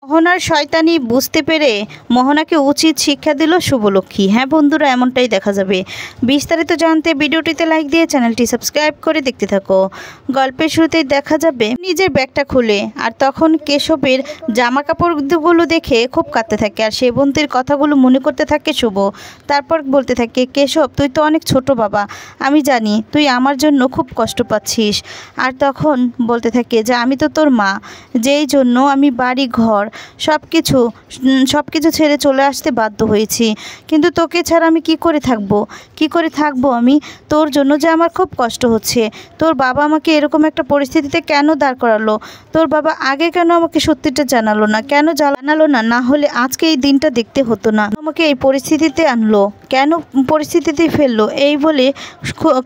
মোহনার শয়তানি বুঝতে পেরে মোহনাকে উচিত শিক্ষা দিল শুভলক্ষ্মী। হ্যাঁ বন্ধুরা, এমনটাই দেখা যাবে। বিস্তারিত জানতে ভিডিওটিতে লাইক দিয়ে চ্যানেলটি সাবস্ক্রাইব করে দেখতে থাকো। গল্পের শুরুতেই দেখা যাবে নিজের ব্যাগটা খুলে, আর তখন কেশবের জামা কাপড়গুলো দেখে খুব কাঁদতে থাকে, আর সেবন্তীর কথাগুলো মনে করতে থাকে শুভ। তারপর বলতে থাকে, কেশব তুই তো অনেক ছোট বাবা, আমি জানি তুই আমার জন্য খুব কষ্ট পাচ্ছিস। আর তখন বলতে থাকে যে আমি তো তোর মা, যেই জন্য আমি বাড়ি ঘর সব কিছু ছেড়ে চলে আসতে বাধ্য হয়েছি, কিন্তু তোকে ছাড়া আমি কি করে থাকবো আমি? তোর জন্য যে আমার খুব কষ্ট হচ্ছে। তোর বাবা আমাকে এরকম একটা পরিস্থিতিতে কেন দাঁড় করালো? তোর বাবা আগে কেন আমাকে সত্যিটা জানালো না? না হলে আজকে এই দিনটা দেখতে হতো না। আমাকে এই পরিস্থিতিতে আনলো কেন, পরিস্থিতিতে ফেললো? এই বলে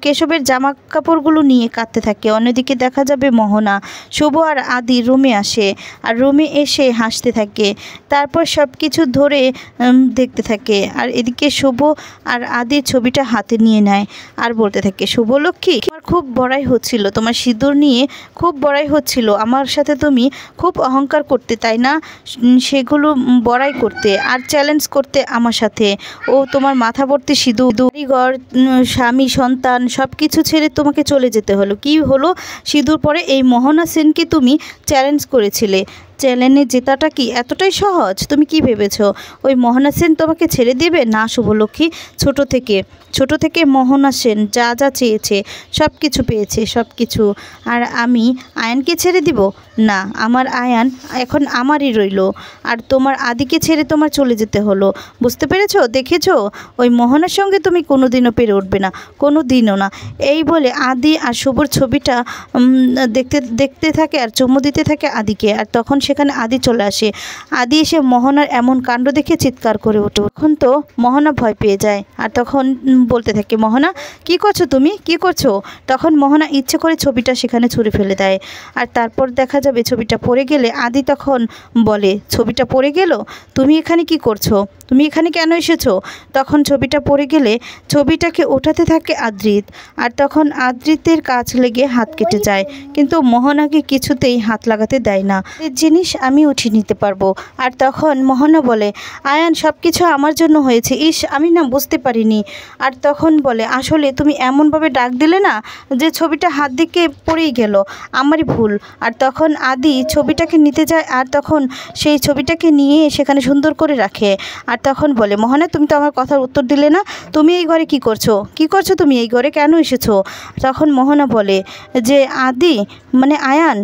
কেশবের জামা কাপড়গুলো নিয়ে কাঁদতে থাকে। অন্যদিকে দেখা যাবে মোহনা, শুভ আর আদি রুমে আসে, আর রুমে এসে হাসতে থাকে। তারপর সব কিছু ধরে দেখতে থাকে, আর এদিকে শুভ আর আদির ছবিটা হাতে নিয়ে নেয়, আর বলতে থাকে, শুভলক্ষ্মী আমার খুব বড়াই হচ্ছিল, তোমার সিঁদুর নিয়ে খুব বড়াই হচ্ছিল। আমার সাথে তুমি খুব অহংকার করতে, তাই না? সেগুলো বড়াই করতে আর চ্যালেঞ্জ করতে আমার সাথে। ও তোমার মাথা ভর্তি সিঁদুর, ঘর, স্বামী, সন্তান সব কিছু ছেড়ে তোমাকে চলে যেতে হলো। কি হলো? সিঁদুর পরে এই মোহনা সেনকে তুমি চ্যালেঞ্জ করেছিলে। চ্যালেঞ্জে জেতাটা কি এতটাই সহজ? তুমি কি ভেবেছো ওই মোহনা সেন তোমাকে ছেড়ে দেবে? না শুভলক্ষ্মী, ছোট থেকে মোহনা সেন যা যা চেয়েছে সব কিছু পেয়েছে, সব কিছু। আর আমি আয়ানকে ছেড়ে দিব না? আমার আয়ান এখন আমারই রইল, আর তোমার আদিকে ছেড়ে তোমার চলে যেতে হলো। বুঝতে পেরেছো? দেখেছো, ওই মোহনার সঙ্গে তুমি কোনোদিনও পেরে উঠবে না, কোনোদিনও না। এই বলে আদি আর শুভর ছবিটা দেখতে থাকে আর চুমু দিতে থাকে আদিকে। আর তখন সেখানে আদি চলে আসে। আদি এসে মোহনার এমন কাণ্ড দেখে চিৎকার করে ওঠে। তখন তো মোহনা ভয় পেয়ে যায়, আর তখন বলতে থাকে, মোহনা কি করছো তুমি, কি করছো? তখন মোহনা ইচ্ছে করে ছবিটা সেখানে ছুঁড়ে ফেলে দেয়। আর তারপর দেখা যাবে ছবিটা পড়ে গেলে আদি তখন বলে, ছবিটা পড়ে গেল, তুমি এখানে কি করছো? তুমি এখানে কেন এসেছো? তখন ছবিটা পড়ে গেলে ছবিটাকে ওঠাতে থাকে আদ্রিত, আর তখন আদ্রিতের কাছ লেগে হাত কেটে যায়, কিন্তু মোহনাকে কিছুতেই হাত লাগাতে দেয় না। এই জিনিস আমি উঠিয়ে নিতে পারবো। আর তখন মোহনা বলে, আয়ান সব কিছু আমার জন্য হয়েছে, আমি না বুঝতে পারিনি। আর তখন বলে, আসলে তুমি এমনভাবে ডাক দিলে না যে ছবিটা হাত দিকে পড়েই গেল, আমারই ভুল। আর তখন আদি ছবিটাকে নিতে যায়, আর তখন সেই ছবিটাকে নিয়ে সেখানে সুন্দর করে রাখে। আর তখন বলে, মোহনা তুমি তো আমার কথার উত্তর দিলে না, তুমি এই ঘরে কি করছো তুমি এই ঘরে কেন এসেছো? তখন মোহনা বলে যে, আদি মানে আয়ান,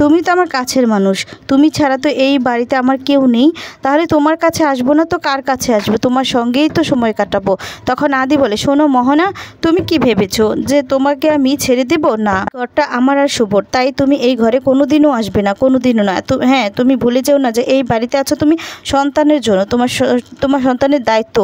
তুমি তো আমার কাছের মানুষ, তুমি ছাড়া তো এই বাড়িতে আমার কেউ নেই, তাহলে তোমার কাছে আসবো না তো কার কাছে আসবো? তোমার সঙ্গেই তো সময় কাটাবো। তখন আদি বলে, শোনো মোহনা, তুমি কি ভেবেছো যে তোমাকে আমি ছেড়ে দেব? না, ঘরটা আমার আর শুভর, তাই তুমি এই ঘরে কোনোদিনও আসবে না, কোনোদিনও না। তো হ্যাঁ, তুমি ভুলে যেও না যে এই বাড়িতে আছো তুমি সন্তানের জন্য, তোমার সন্তানের দায়িত্ব,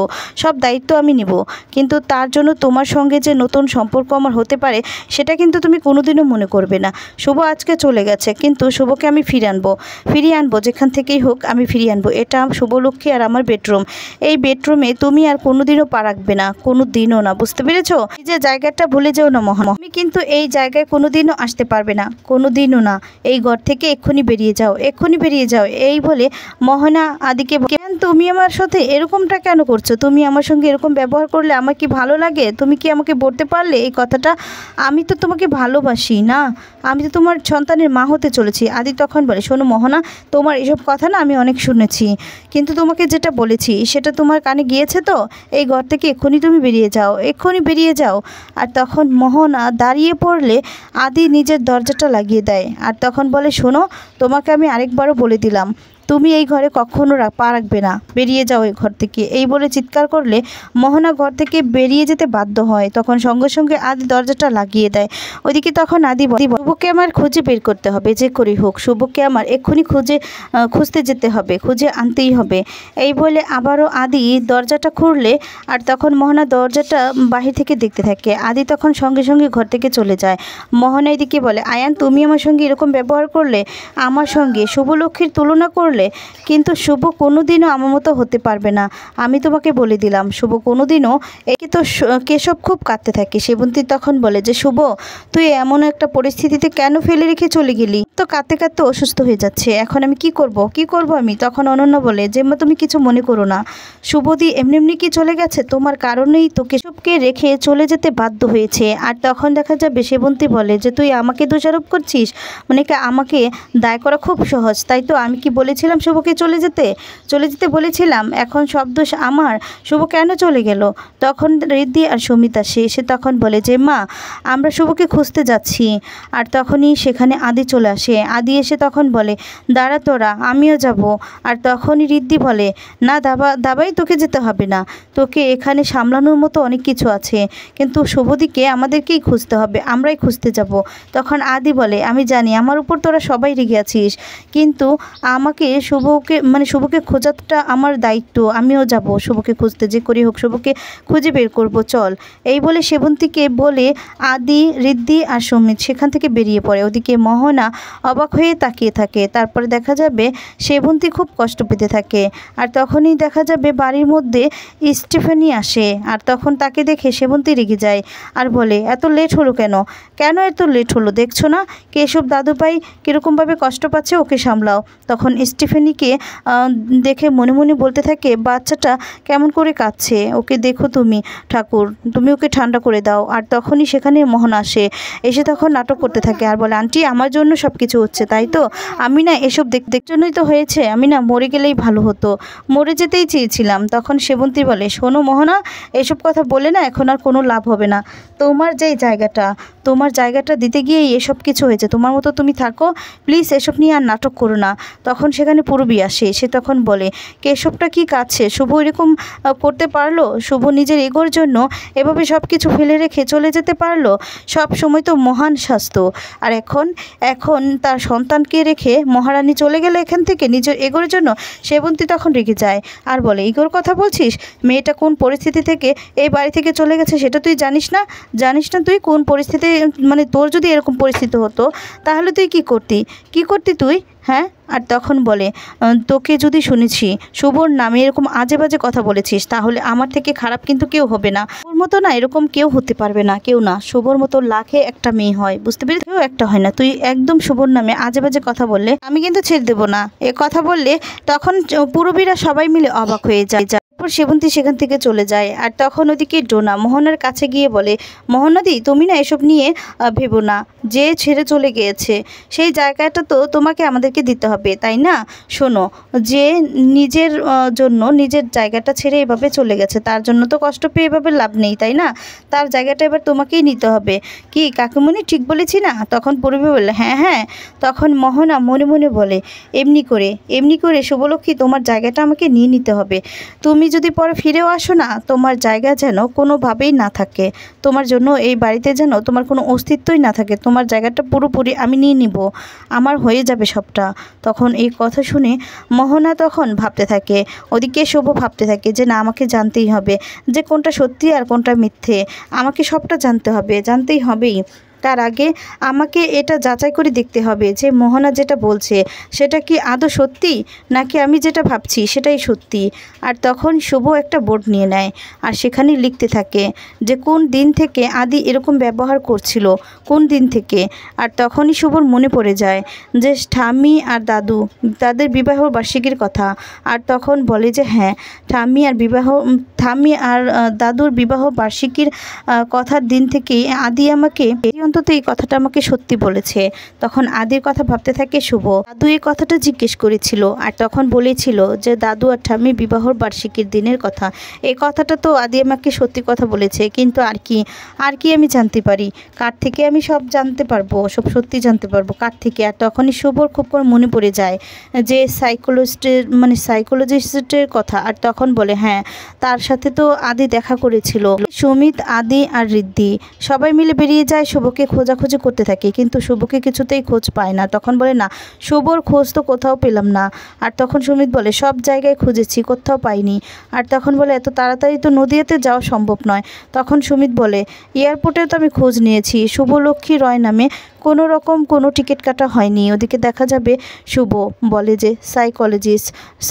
সব দায়িত্ব আমি নিব, কিন্তু তার জন্য তোমার সঙ্গে যে নতুন সম্পর্ক আমার হতে পারে সেটা কিন্তু তুমি কোনোদিনও মনে করবে না। শুভ আজকে চলে গেছে, কিন্তু শুভকে আমি ফিরিয়ে আনবো, যেখান থেকেই হোক আমি ফিরিয়ে আনবো। এটা শুভলক্ষ্মী আর আমার বেডরুম, এই বেডরুমে তুমি আর কোনোদিনও পা রাখবে না, কোনোদিনও না। বুঝতে পেরেছো? এই যে জায়গাটা ভুলে যেও না মোহনা, তুমি কিন্তু এই জায়গায় কোনোদিনও আসতে পারবে না, কোনোদিনও না। এই ঘর থেকে এক্ষুনি বেরিয়ে যাও। এই বলে মোহনা আদিকে, তুমি আমার সাথে এরকমটা কেন করছো? তুমি আমার সঙ্গে এরকম ব্যবহার করলে আমার কি ভালো লাগে? তুমি কি আমাকে বলতে পারলে এই কথাটা? আমি তো তোমাকে ভালোবাসি না, আমি তো তোমার সন্তানের মা হতে চলেছি। আদি তখন বলে, শোনো মোহনা, তোমার এসব কথা না আমি অনেক শুনেছি, কিন্তু তোমাকে যেটা বলেছি সেটা তোমার কানে গিয়েছে তো? এই ঘর থেকে এক্ষুনি তুমি বেরিয়ে যাও। আর তখন মোহনা দাঁড়িয়ে পড়লে আদি নিজের দরজাটা লাগিয়ে দেয়, আর তখন বলে, শোনো, তোমাকে আমি আরেকবারও বলে দিলাম, তুমি এই ঘরে কখনো পা রাখবে না, বেরিয়ে যাও এই ঘর থেকে। এই বলে চিৎকার করলে মোহনা ঘর থেকে বেরিয়ে যেতে বাধ্য হয়। তখন সঙ্গে সঙ্গে আদি দরজাটা লাগিয়ে দেয়। ওইদিকে তখন আদি বলে, শুভকে আমার খুঁজে বের করতে হবে, যে করেই হোক শুভকে আমার এক্ষুনি খুঁজতে যেতে হবে, খুঁজে আনতেই হবে। এই বলে আবারও আদি দরজাটা খুললে, আর তখন মোহনা দরজাটা বাহির থেকে দেখতে থাকে। আদি তখন সঙ্গে সঙ্গে ঘর থেকে চলে যায়। মোহনা এদিকে বলে, আয়ান তুমি আমার সঙ্গে এরকম ব্যবহার করলে, আমার সঙ্গে শুভলক্ষ্মীর তুলনা করলে, বলে, কিন্তু শুভ কোনোদিনও আমার মতো হতে পারবে না, আমি তোমাকে বলে দিলাম। শুভ কোনোদিনও একে তো কেশব খুব কাঁদতে থাকে। সেবন্তী তখন বলে যে শুভ, তুই এমন একটা পরিস্থিতিতে কেন ফেলে রেখে চলে গেলি? তো কাঁদতে কাঁদতে অসুস্থ হয়ে যাচ্ছে, এখন আমি কি করব আমি? তখন অনন্যা বলে যে মা, তুমি কিছু মনে করো না, শুভদি এমনি এমনি কি চলে গেছে, তোমার কারণেই তো কেশবকে রেখে চলে যেতে বাধ্য হয়েছে। আর তখন দেখা যাবে সেবন্তী বলে যে তুই আমাকে দোষারোপ করছিস, মানে কি আমাকে দায় করা খুব সহজ, তাই তো? আমি কি বলেছিলাম শুভকে চলে যেতে বলেছিলাম, এখন সব দোষ আমার, শুভ কেন চলে গেল? তখন ঋদ্ধি আর সুমিত আসে, এসে তখন বলে যে মা, আমরা শুভকে খুঁজতে যাচ্ছি। আর তখনই সেখানে আদি চলে আসে। আদি এসে তখন বলে, দাঁড়া তোরা, আমিও যাব। আর তখনই ঋদ্ধি বলে, না দাবাই, তোকে যেতে হবে না, তোকে এখানে সামলানোর মতো অনেক কিছু আছে, কিন্তু শুভদিকে আমাদেরকেই খুঁজতে হবে, আমরাই খুঁজতে যাব। তখন আদি বলে, আমি জানি আমার উপর তোরা সবাই রেগে আছিস, কিন্তু আমাকে শুভকে খোঁজাটা আমার দায়িত্ব, আমিও যাব শুভকে খুঁজতে, যে করি হোক শুভকে খুঁজে বের করব, চল। এই বলে সেবন্তীকে বলে আদি, ঋদ্ধি আর সুমিত সেখান থেকে বেরিয়ে পড়ে। ওদিকে মোহনা অবাক হয়ে তাকিয়ে থাকে। তারপরে দেখা যাবে সেবন্তী খুব কষ্ট পেতে থাকে। আর তখনই দেখা যাবে বাড়ির মধ্যে স্টিফেনি আসে। আর তখন তাকে দেখে সেবন্তী রেগে যায় আর বলে, এত লেট হলো কেন এত লেট হলো, দেখছো না কেশব দাদুভাই কীরকমভাবে কষ্ট পাচ্ছে, ওকে সামলাও। তখন স্টিফেনিকে দেখে মনে মনে বলতে থাকে, বাচ্চাটা কেমন করে কাঁদছে, ওকে দেখো তুমি ঠাকুর, তুমি ওকে ঠান্ডা করে দাও। আর তখনই সেখানে মোহন আসে, এসে তখন নাটক করতে থাকে আর বলে, আন্টি আমার জন্য সব কিছু হচ্ছে, তাই তো? আমি না এসব দেখার জন্যই তো হয়েছে, আমি না মরে গেলেই ভালো হতো, মরে যেতেই চেয়েছিলাম। তখন সেবন্তী বলে, শোনো মোহনা, এসব কথা বলে না এখন আর কোনো লাভ হবে না, তোমার জায়গাটা দিতে গিয়েই এসব কিছু হয়েছে, তোমার মতো তুমি থাকো, প্লিজ এসব নিয়ে আর নাটক করো না। তখন সেখানে পূর্বী আসে, সে তখন বলে, কেশবটা কি কাছে, শুভ এরকম করতে পারলো? শুভ নিজের এগোর জন্য এভাবে সব কিছু ফেলে রেখে চলে যেতে পারলো? সব সময় তো মহান স্বাস্থ্য, আর এখন তার সন্তানকে রেখে মহারানী চলে গেল এখান থেকে নিজের এগোর জন্য। সেবন্তী তখন রেগে যায় আর বলে, এগোর কথা বলছিস? মেয়েটা কোন পরিস্থিতি থেকে এই বাড়ি থেকে চলে গেছে সেটা তুই জানিস না তুই কোন পরিস্থিতি, মানে তোর যদি এরকম পরিস্থিতি হতো তাহলে তুই কি করতি তুই, হ্যাঁ? আর তখন বলে, তোকে যদি শুনেছি শুভর নামে এরকম আজে বাজে কথা বলেছিস, তাহলে আমার থেকে খারাপ কিন্তু কেউ হবে না, ওর মতো না এরকম কেউ হতে পারবে না, কেউ না, শুভর মতো লাখে একটা মেয়ে হয়, বুঝতে পেরেছি, কেউ একটা হয় না, তুই একদম শুভর নামে আজে বাজে কথা বললে আমি কিন্তু ছেড়ে দেবো না। এ কথা বললে তখন পুরবীরা সবাই মিলে অবাক হয়ে যায়। সেবন্তী সেখান থেকে চলে যায়। আর তখন ওদিকে ডোনা মোহনার কাছে গিয়ে বলে, মোহনাদি, তুমি না এসব নিয়ে ভেবো না, যে ছেড়ে চলে গিয়েছে সেই জায়গাটা তো তোমাকে আমাদেরকে দিতে হবে, তাই না? শোনো, যে নিজের জন্য নিজের জায়গাটা ছেড়ে এভাবে চলে গেছে, তার জন্য তো কষ্ট পেয়ে এভাবে লাভ নেই, তাই না? তার জায়গাটা এবার তোমাকেই নিতে হবে। কি কাকুমণি, ঠিক বলেছি না? তখন পূর্বী বললে, হ্যাঁ। তখন মোহনা মনে মনে বলে, এমনি করে শুভলক্ষ্মী, তোমার জায়গাটা আমাকে নিয়ে নিতে হবে, তুমি যদি পরে ফিরেও আসো না, তোমার জায়গা যেন কোনোভাবেই না থাকে, তোমার জন্য এই বাড়িতে যেন তোমার কোনো অস্তিত্বই না থাকে, তোমার জায়গাটা পুরোপুরি আমি নিয়ে নিব, আমার হয়ে যাবে সবটা। তখন এই কথা শুনে মোহনা তখন ভাবতে থাকে, ওদিকে শুভ ভাবতে থাকে যে না, আমাকে জানতেই হবে যে কোনটা সত্যি আর কোনটা মিথ্যে, আমাকে সবটা জানতেই হবেই। তার আগে আমাকে এটা যাচাই করে দেখতে হবে যে মোহনা যেটা বলছে সেটা কি আদৌ সত্যি, নাকি আমি যেটা ভাবছি সেটাই সত্যি। আর তখন শুভ একটা বোর্ড নিয়ে নেয় আর সেখানে লিখতে থাকে যে কোন দিন থেকে আদি এরকম ব্যবহার করছিল, কোন দিন থেকে। আর তখনই শুভর মনে পড়ে যায় যে ঠাম্মি আর দাদু, তাদের বিবাহ বার্ষিকীর কথা। আর তখন বলে যে হ্যাঁ, ঠাম্মি আর দাদুর বিবাহ বার্ষিকীর কথার দিন থেকেই আদি আমাকে, অন্তত এই কথাটা আমাকে সত্যি বলেছে। তখন আদির কথা ভাবতে থাকে শুভ। দাদু এই কথাটা জিজ্ঞেস করেছিল আর তখন বলেছিল যে দাদু আর ঠাম্মি বিবাহর বার্ষিকীর দিনের কথা। এই কথাটা তো আদি আমাকে সত্যি কথা বলেছে, কিন্তু আর কি আমি জানতে পারি, কার থেকে আমি সব জানতে পারবো, সব সত্যি জানতে পারবো কার থেকে? আর তখনই শুভর খুব করে মনে পড়ে যায় যে সাইকোলজিস্টের কথা। আর তখন বলে হ্যাঁ, তার সাথে তো আদি দেখা করেছিল। সুমিত, আদি আর ঋদ্ধি সবাই মিলে বেরিয়ে যায় শুভকে শুভকে খোঁজাখুঁজি করতে থাকে, কিন্তু শুভকে কিছুতেই খোঁজ পায় না। তখন বলে, না, শুভর খোঁজ তো কোথাও পেলাম না। আর তখন সুমিত বলে, সব জায়গায় খুঁজেছি, কোথাও পাইনি। আর তখন বলে, এত তাড়াতাড়ি তো নদিয়াতে যাওয়া সম্ভব নয়। তখন সুমিত বলে, এয়ারপোর্টেও তো আমি খোঁজ নিয়েছি, শুভলক্ষ্মী রয় নামে কোনো রকম কোনো টিকিট কাটা হয়নি। ওদিকে দেখা যাবে শুভ বলে যে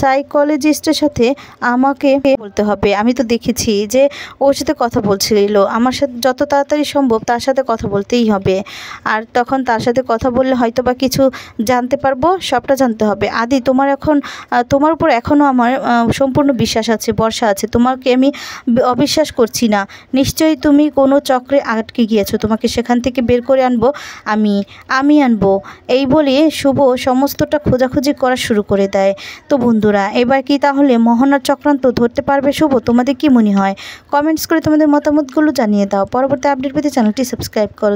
সাইকোলজিস্টের সাথে আমাকে বলতে হবে, আমি তো দেখেছি যে ওর সাথে কথা বলছিল, আমার সাথে যত তাড়াতাড়ি সম্ভব তার সাথে কথা বলতেই হবে। আর তখন তার সাথে কথা বললে হয়তো বা কিছু জানতে পারবো, সবটা জানতে হবে। আদি, তোমার উপর এখনও আমার সম্পূর্ণ বিশ্বাস আছে, ভরসা আছে, তোমাকে আমি অবিশ্বাস করছি না। নিশ্চয়ই তুমি কোনো চক্রে আটকে গিয়েছো, তোমাকে সেখান থেকে বের করে আনবো আমি আনবো। এই বলে শুভ সমস্তটা খোঁজাখুঁজি করা শুরু করে দেয়। তো বন্ধুরা, এবার কি তাহলে মোহনার চক্রান্ত ধরতে পারবে শুভ? তোমাদের কি মনে হয়? কমেন্টস করে তোমাদের মতামতগুলো জানিয়ে দাও। পরবর্তী আপডেট পেতে চ্যানেলটি সাবস্ক্রাইব করো।